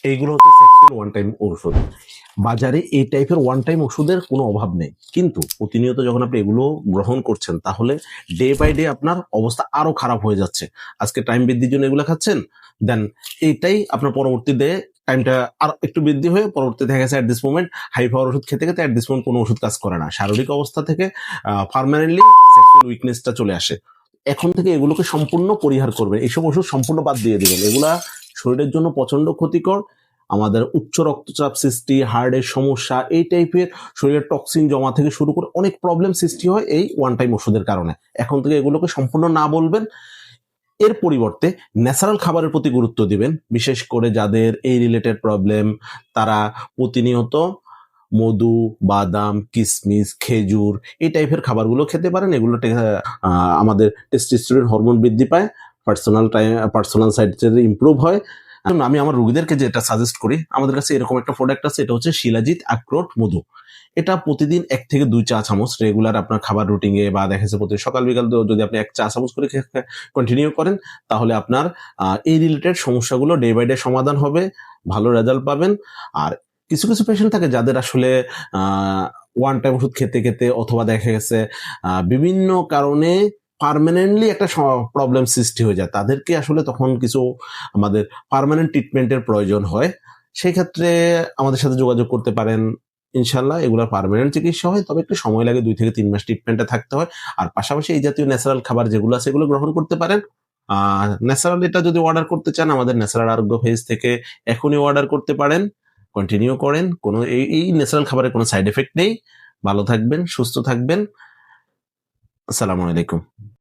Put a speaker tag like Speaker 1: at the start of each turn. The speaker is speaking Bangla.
Speaker 1: এইগুলো হচ্ছে সেক্সুয়াল ওয়ান টাইম ওষুধ। বাজারে এই টাইপের ওয়ান টাইম ওষুধের কোনো অভাব নেই, কিন্তু প্রতিনিয়ত যখন আপনি এগুলো গ্রহণ করছেন তাহলে ডে বাই ডে আপনার অবস্থা আরো খারাপ হয়ে যাচ্ছে। আজকে টাইম বৃদ্ধির জন্য এগুলো খাচ্ছেন, দেন এইটাই আপনার পরবর্তীতে টাইমটা আর একটু বৃদ্ধি হয়ে পরবর্তীতে দেখা গেছে at this moment high power ওষুধ খেতে খেতে অ্যাট দিস মোমেন্ট কোনো ওষুধ কাজ করে না, শারীরিক অবস্থা থেকে পার্মানেন্টলি সেক্সুয়াল উইকনেসটা চলে আসে। এখন থেকে এগুলোকে সম্পূর্ণ পরিহার করবেন, এইসব ওষুধ সম্পূর্ণ বাদ দিয়ে দিবেন। এগুলা শরীরের জন্য প্রচন্ড ক্ষতিকর। আমাদের উচ্চ রক্তচাপ সৃষ্টি, হার্টের সমস্যা, এই টাইপের শরীরের টক্সিন জমা থেকে শুরু করে অনেক প্রবলেম সৃষ্টি হয় এই ওয়ান টাইম ওষুধের কারণে। এখন থেকে এগুলোকে সম্পূর্ণ না বলবেন, এর পরিবর্তে ন্যাচারাল খাবারের প্রতি গুরুত্ব দিবেন। বিশেষ করে যাদের এই রিলেটেড প্রবলেম, তারা প্রতিনিয়ত মধু, বাদাম, কিশমিশ, খেজুর এই টাইপের খাবারগুলো খেতে পারেন। এগুলো আমাদের টেস্টোস্টেরন হরমোন বৃদ্ধি পায়, পার্সোনাল সাইড থেকে ইমপ্রুভ হয়। আমি আমার রোগীদেরকে যেটা সাজেস্ট করি, আমাদের কাছে এরকম একটা প্রোডাক্ট আছে, এটা হচ্ছে শিলাজিৎ আখরোট মধু। এটা প্রতিদিন 1 থেকে 2 চা চামচ রেগুলার আপনার খাবার রুটিনে বা দেখা যাচ্ছে প্রতি সকাল বিকাল যদি আপনি 1 চা চামচ করে কন্টিনিউ করেন, তাহলে আপনার এই রিলেটেড সমস্যাগুলো ডে বাই ডে সমাধান হবে, ভালো রেজাল্ট পাবেন। আর কিছু কিছু পেশেন্ট থাকে যাদের আসলে ওয়ান টাইম ওষুধ খেতে খেতে অথবা দেখা গেছে বিভিন্ন কারণে পার্মানেন্টলি একটা প্রবলেম সৃষ্টি হয়ে যায়, তাদেরকে আসলে তখন কিছু আমাদের পার্মানেন্ট ট্রিটমেন্টের প্রয়োজন হয়। সেই ক্ষেত্রে আমাদের সাথে যোগাযোগ করতে পারেন। ইনশাল্লাহ এগুলোর পার্মানেন্ট চিকিৎসা হয়, তবে একটু সময় লাগে, 2 থেকে 3 মাস ট্রিটমেন্টে থাকতে হয়। আর পাশাপাশি এই জাতীয় ন্যাচারাল খাবার যেগুলো আছে এগুলো গ্রহণ করতে পারেন। ন্যাচারাল এটা যদি অর্ডার করতে চান আমাদের ন্যাচারাল আরোগ্য পেজ থেকে এখনই অর্ডার করতে পারেন, কন্টিনিউ করেন। কোনো এই ন্যাচারাল খাবারের কোনো সাইড এফেক্ট নেই। ভালো থাকবেন, সুস্থ থাকবেন। আসসালামু আলাইকুম।